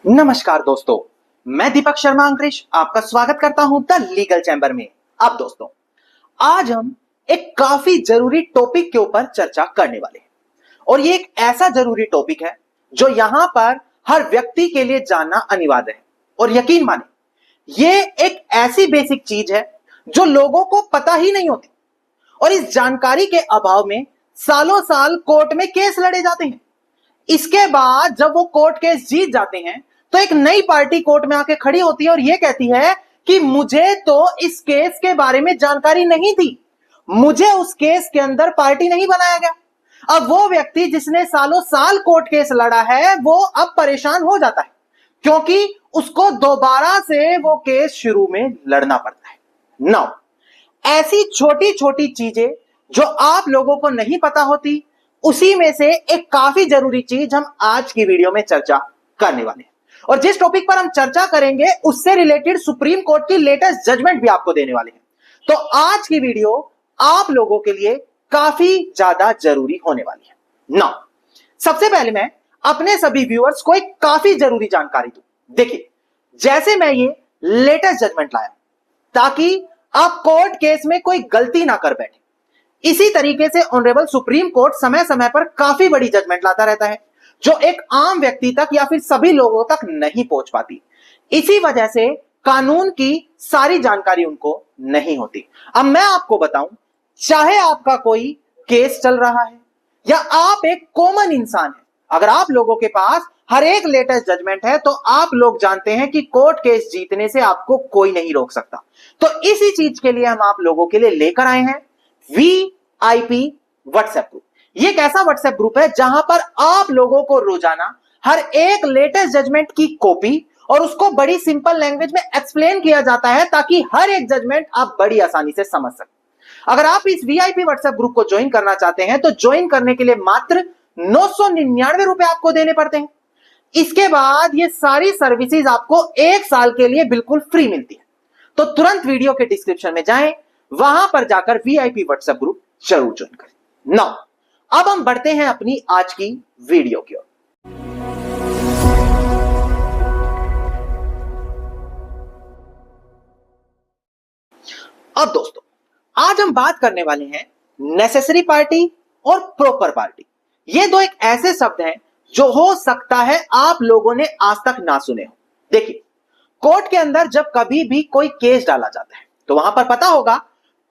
नमस्कार दोस्तों, मैं दीपक शर्मा अंग्रेश आपका स्वागत करता हूं द लीगल चैम्बर में। अब दोस्तों, आज हम एक काफी जरूरी टॉपिक के ऊपर चर्चा करने वाले हैं और ये एक ऐसा जरूरी टॉपिक है जो यहां पर हर व्यक्ति के लिए जानना अनिवार्य है। और यकीन माने, ये एक ऐसी बेसिक चीज है जो लोगों को पता ही नहीं होती और इस जानकारी के अभाव में सालों साल कोर्ट में केस लड़े जाते हैं। इसके बाद जब वो कोर्ट केस जीत जाते हैं तो एक नई पार्टी कोर्ट में आके खड़ी होती है और ये कहती है कि मुझे तो इस केस के बारे में जानकारी नहीं थी, मुझे उस केस के अंदर पार्टी नहीं बनाया गया। अब वो व्यक्ति जिसने सालों साल कोर्ट केस लड़ा है वो अब परेशान हो जाता है क्योंकि उसको दोबारा से वो केस शुरू में लड़ना पड़ता है। नाउ, ऐसी छोटी छोटी चीजें जो आप लोगों को नहीं पता होती, उसी में से एक काफी जरूरी चीज हम आज की वीडियो में चर्चा करने वाले हैं। और जिस टॉपिक पर हम चर्चा करेंगे उससे रिलेटेड सुप्रीम कोर्ट की लेटेस्ट जजमेंट भी आपको देने वाले हैं। तो आज की वीडियो आप लोगों के लिए काफी ज्यादा जरूरी होने वाली है। नाउ, सबसे पहले मैं अपने सभी व्यूअर्स को एक काफी जरूरी जानकारी दूं। देखिए, जैसे मैं ये लेटेस्ट जजमेंट लाया ताकि आप कोर्ट केस में कोई गलती ना कर बैठे, इसी तरीके से ऑनरेबल सुप्रीम कोर्ट समय समय पर काफी बड़ी जजमेंट लाता रहता है जो एक आम व्यक्ति तक या फिर सभी लोगों तक नहीं पहुंच पाती। इसी वजह से कानून की सारी जानकारी उनको नहीं होती। अब मैं आपको बताऊं, चाहे आपका कोई केस चल रहा है या आप एक कॉमन इंसान है, अगर आप लोगों के पास हर एक लेटेस्ट जजमेंट है तो आप लोग जानते हैं कि कोर्ट केस जीतने से आपको कोई नहीं रोक सकता। तो इसी चीज के लिए हम आप लोगों के लिए लेकर आए हैं VIP व्हाट्सएप ग्रुप। ये एक ऐसा व्हाट्सएप ग्रुप है जहां पर आप लोगों को रोजाना हर एक लेटेस्ट जजमेंट की कॉपी और उसको बड़ी सिंपल लैंग्वेज में एक्सप्लेन किया जाता है ताकि हर एक जजमेंट आप बड़ी आसानी से समझ सकें। अगर आप इस VIP व्हाट्सएप ग्रुप को ज्वाइन करना चाहते हैं तो ज्वाइन करने के लिए मात्र 999 रुपए आपको देने पड़ते हैं। इसके बाद ये सारी सर्विसेज आपको 1 साल के लिए बिल्कुल फ्री मिलती है। तो तुरंत वीडियो के डिस्क्रिप्शन में जाएं, वहां पर जाकर VIP व्हाट्सएप ग्रुप जरूर ज्वाइन करें। नाउ, अब हम बढ़ते हैं अपनी आज की वीडियो की ओर। अब दोस्तों, आज हम बात करने वाले हैं नेसेसरी पार्टी और प्रॉपर पार्टी। ये दो एक ऐसे शब्द हैं जो हो सकता है आप लोगों ने आज तक ना सुने हो। देखिए, कोर्ट के अंदर जब कभी भी कोई केस डाला जाता है तो वहां पर पता होगा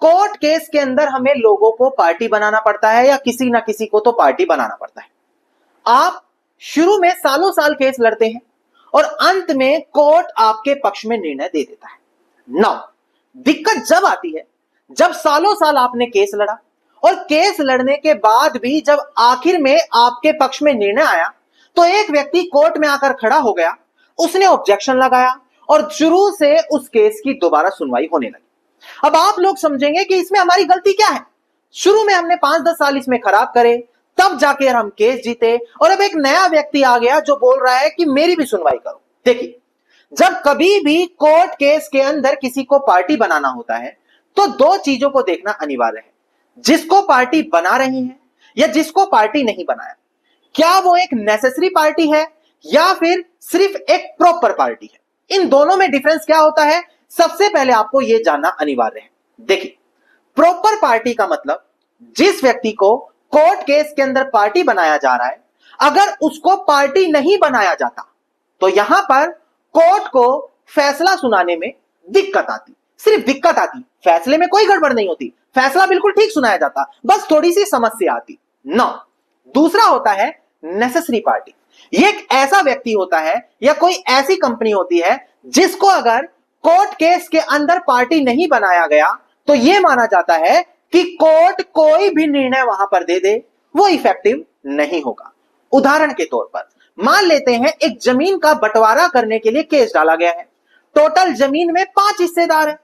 कोर्ट केस के अंदर हमें लोगों को पार्टी बनाना पड़ता है या किसी ना किसी को तो पार्टी बनाना पड़ता है। आप शुरू में सालों साल केस लड़ते हैं और अंत में कोर्ट आपके पक्ष में निर्णय दे देता है। नाउ, दिक्कत जब आती है जब सालों साल आपने केस लड़ा और केस लड़ने के बाद भी जब आखिर में आपके पक्ष में निर्णय आया तो एक व्यक्ति कोर्ट में आकर खड़ा हो गया, उसने ऑब्जेक्शन लगाया और शुरू से उस केस की दोबारा सुनवाई होने लगी। अब आप लोग समझेंगे कि इसमें हमारी गलती क्या है। शुरू में हमने 5-10 साल इसमें खराब करे, तब जाके हम केस जीते और अब एक नया व्यक्ति आ गया जो बोल रहा है कि मेरी भी सुनवाई करो। देखिए, जब कभी भी कोर्ट केस के अंदर किसी को पार्टी बनाना होता है तो दो चीजों को देखना अनिवार्य है, जिसको पार्टी बना रही है या जिसको पार्टी नहीं बनाया। क्या वो एक नेसेसरी पार्टी है या फिर सिर्फ एक प्रॉपर पार्टी है? इन दोनों में डिफरेंस क्या होता है, सबसे पहले आपको यह जानना अनिवार्य है। देखिए, प्रॉपर पार्टी का मतलब जिस व्यक्ति को कोर्ट केस के अंदर पार्टी बनाया जा रहा है, अगर उसको पार्टी नहीं बनाया जाता तो यहां पर कोर्ट को फैसला सुनाने में दिक्कत आती। सिर्फ दिक्कत आती, फैसले में कोई गड़बड़ नहीं होती, फैसला बिल्कुल ठीक सुनाया जाता, बस थोड़ी सी समस्या आती। नो, दूसरा होता है नेसेसरी पार्टी। यह एक ऐसा व्यक्ति होता है या कोई ऐसी कंपनी होती है जिसको अगर कोर्ट केस के अंदर पार्टी नहीं बनाया गया तो यह माना जाता है कि कोर्ट कोई भी निर्णय वहां पर दे दे वो इफेक्टिव नहीं होगा। उदाहरण के तौर पर मान लेते हैं एक जमीन का बंटवारा करने के लिए केस डाला गया है। टोटल जमीन में 5 हिस्सेदार हैं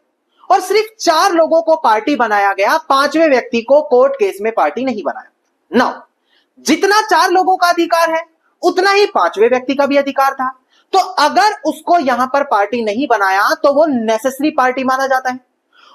और सिर्फ 4 लोगों को पार्टी बनाया गया, 5वें व्यक्ति को कोर्ट केस में पार्टी नहीं बनाया। नाउ, जितना 4 लोगों का अधिकार है उतना ही 5वें व्यक्ति का भी अधिकार था, तो अगर उसको यहां पर पार्टी नहीं बनाया तो वो नेसेसरी पार्टी माना जाता है।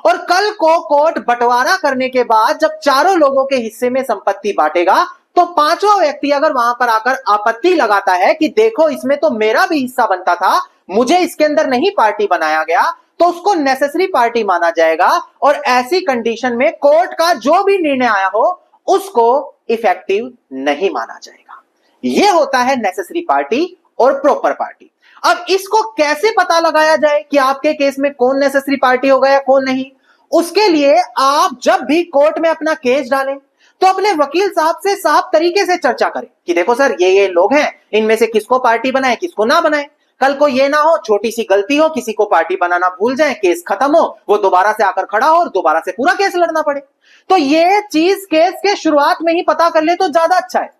और कल को कोर्ट बंटवारा करने के बाद जब चारों लोगों के हिस्से में संपत्ति बांटेगा तो पांचवा व्यक्ति अगर वहां पर आकर आपत्ति लगाता है कि देखो इसमें तो मेरा भी हिस्सा बनता था, मुझे इसके अंदर नहीं पार्टी बनाया गया, तो उसको नेसेसरी पार्टी माना जाएगा और ऐसी कंडीशन में कोर्ट का जो भी निर्णय आया हो उसको इफेक्टिव नहीं माना जाएगा। यह होता है नेसेसरी पार्टी और प्रॉपर पार्टी। अब इसको कैसे पता लगाया जाए कि आपके केस में कौन नेसेसरी पार्टी होगा या कौन नहीं? उसके लिए आप जब भी कोर्ट में अपना केस डालें तो अपने वकील साहब से साफ तरीके से चर्चा करें कि देखो सर ये लोग हैं, इनमें से किसको पार्टी बनाए किसको ना बनाए। कल को ये ना हो छोटी सी गलती हो, किसी को पार्टी बनाना भूल जाए, केस खत्म हो, वो दोबारा से आकर खड़ा हो और दोबारा से पूरा केस लड़ना पड़े। तो ये चीज केस के शुरुआत में ही पता कर ले तो ज्यादा अच्छा है।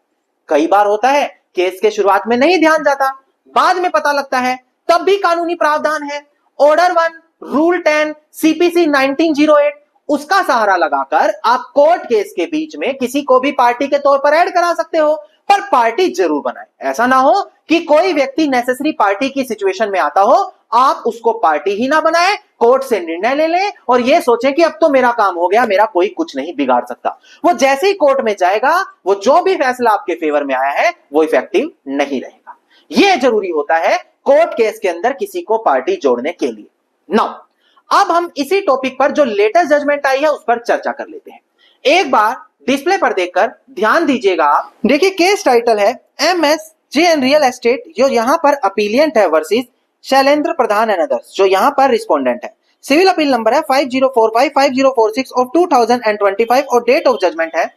कई बार होता है केस के शुरुआत में नहीं ध्यान जाता, बाद में पता लगता है, तब भी कानूनी प्रावधान है। ऑर्डर 1, रूल 10, सीपीसी 1908, उसका सहारा लगाकर आप कोर्ट केस के बीच में किसी को भी पार्टी के तौर पर ऐड करा सकते हो, पर पार्टी जरूर बनाए। ऐसा ना हो कि कोई व्यक्ति नेसेसरी पार्टी की सिचुएशन में आता हो, आप उसको पार्टी ही ना बनाए, कोर्ट से निर्णय ले लें और यह सोचें कि अब तो मेरा काम हो गया, मेरा कोई कुछ नहीं बिगाड़ सकता। वो जैसे ही कोर्ट में जाएगा, वो जो भी फैसला आपके फेवर में आया है वो इफेक्टिव नहीं रहेगा। यह जरूरी होता है कोर्ट केस के अंदर किसी को पार्टी जोड़ने के लिए। नाउ अब हम इसी टॉपिक पर जो लेटेस्ट जजमेंट आई है उस पर चर्चा कर लेते हैं। एक बार डिस्प्ले पर देखकर ध्यान दीजिएगा आप। देखिए केस टाइटल है MSJN रियल एस्टेट, जो यहां पर अपीलियंट है versus Shailendra Pradhan and others, जो यहां पर रिस्पोंडेंट है। सिविल अपील नंबर है 50455046 ऑफ 2025 और डेट ऑफ जजमेंट है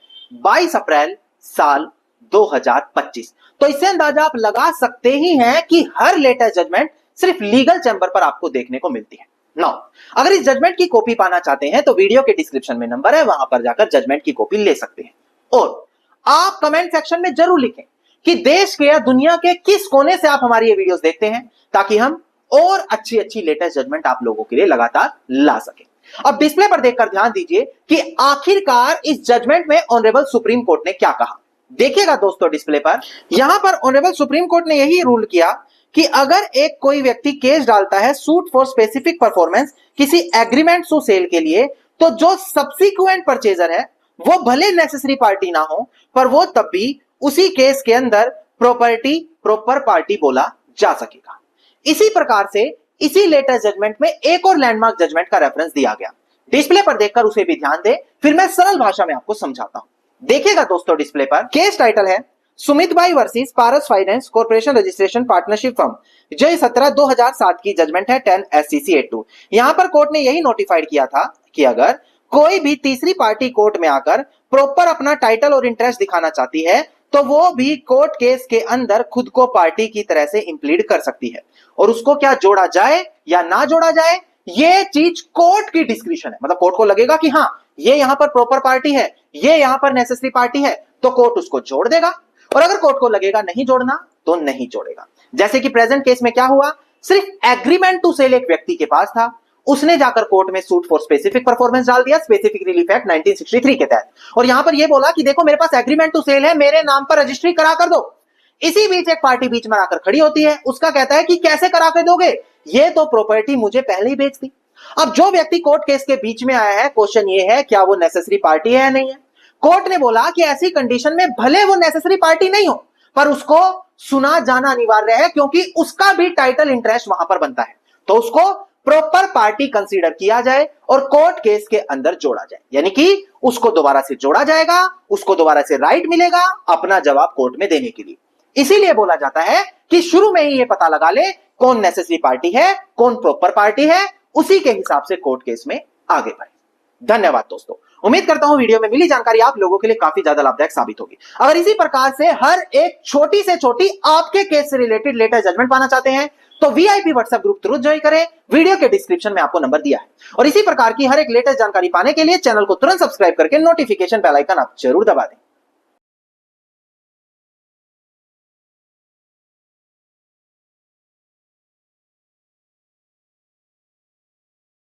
22 अप्रैल साल 2025। तो इससे अंदाजा आप लगा सकते ही हैं कि हर लेटेस्ट जजमेंट सिर्फ लीगल चैंबर पर आपको देखने को मिलती है। नाउ अगर इस जजमेंट की कॉपी पाना चाहते हैं तो वीडियो के डिस्क्रिप्शन में नंबर है, वहां पर जाकर जजमेंट की कॉपी ले सकते हैं। और आप कमेंट सेक्शन में जरूर लिखें कि देश के या दुनिया के किस कोने से आप हमारी ये वीडियोस देखते हैं, ताकि हम और अच्छी अच्छी लेटेस्ट जजमेंट आप लोगों के लिए लगातार ला सके। अब डिस्प्ले पर देखकर ध्यान दीजिए कि आखिरकार इस जजमेंट में ऑनरेबल सुप्रीम कोर्ट ने क्या कहा। देखिएगा दोस्तों डिस्प्ले पर, यहां पर ऑनरेबल सुप्रीम कोर्ट ने यही रूल किया कि अगर एक कोई व्यक्ति केस डालता है सूट फॉर स्पेसिफिक परफॉर्मेंस किसी एग्रीमेंट टू सेल के लिए, तो जो सब्सिक्वेंट परचेजर है वो भले नेसेसरी पार्टी ना हो, पर वो तब भी उसी केस के अंदर प्रॉपर पार्टी बोला जा सकेगा। इसी प्रकार से इसी लेटेस्ट जजमेंट में एक और लैंडमार्क जजमेंट का रेफरेंस दिया गया। डिस्प्ले पर देखकर उसे भी ध्यान दे, फिर मैं सरल भाषा में आपको समझाता हूं। देखिएगा दोस्तों डिस्प्ले पर, केस टाइटल है सुमित भाई versus Paras finance corporation registration partnership firm, जो 17/2007 की जजमेंट है 10 SCC 82। यहां पर कोर्ट ने यही नोटिफाइड किया था कि अगर कोई भी तीसरी पार्टी कोर्ट में आकर प्रॉपर अपना टाइटल और इंटरेस्ट दिखाना चाहती है तो वो भी कोर्ट केस के अंदर खुद को पार्टी की तरह से इंप्लीड कर सकती है, और उसको क्या जोड़ा जाए या ना जोड़ा जाए ये चीज कोर्ट की डिस्क्रिप्शन है। मतलब कोर्ट को लगेगा कि हाँ ये यहां पर प्रॉपर पार्टी है, ये यहां पर नेसेसरी पार्टी है, तो कोर्ट उसको जोड़ देगा, और अगर कोर्ट को लगेगा नहीं जोड़ना तो नहीं जोड़ेगा। जैसे कि प्रेजेंट केस में क्या हुआ, सिर्फ एग्रीमेंट टू सेल एक व्यक्ति के पास था, उसने जाकर कोर्ट में सूट फॉर स्पेसिफिक परफॉर्मेंस डाल दिया स्पेसिफिक रिलीफ एक्ट 1963 के तहत, और यहां पर यह बोला कि देखो मेरे पास एग्रीमेंट टू सेल है, मेरे नाम पर रजिस्ट्री करा कर दो। इसी बीच एक पार्टी बीच में आकर खड़ी होती है, उसका कहता है कि कैसे करा के दोगे, ये तो प्रॉपर्टी मुझे पहले ही बेच दी। अब जो व्यक्ति कोर्ट केस के बीच में आया है, क्वेश्चन ये है क्या वो नेसेसरी पार्टी है या नहीं है। कोर्ट ने बोला कि ऐसी कंडीशन में भले वो नेसेसरी पार्टी नहीं हो, पर उसको सुना जाना अनिवार्य है, क्योंकि उसका भी टाइटल इंटरेस्ट वहां पर बनता है, तो उसको प्रॉपर पार्टी कंसीडर किया जाए और कोर्ट केस के अंदर जोड़ा जाए, यानी कि उसको दोबारा से जोड़ा जाएगा, उसको दोबारा से राइट मिलेगा अपना जवाब कोर्ट में देने के लिए। इसीलिए बोला जाता है कि शुरू में ही ये पता लगा ले कौन नेसेसरी पार्टी है कौन प्रॉपर पार्टी है, उसी के हिसाब से कोर्ट केस में आगे बढ़े। धन्यवाद दोस्तों, उम्मीद करता हूं वीडियो में मिली जानकारी आप लोगों के लिए काफी ज्यादा लाभदायक साबित होगी। अगर इसी प्रकार से हर एक छोटी से छोटी आपके केस से रिलेटेड लेटेस्ट जजमेंट पाना चाहते हैं तो VIP व्हाट्सएप ग्रुप तुरंत ज्वाइन करें, वीडियो के डिस्क्रिप्शन में आपको नंबर दिया है। और इसी प्रकार की हर एक लेटेस्ट जानकारी पाने के लिए चैनल को तुरंत सब्सक्राइब करके नोटिफिकेशन बेल आइकन आप जरूर दबा दें।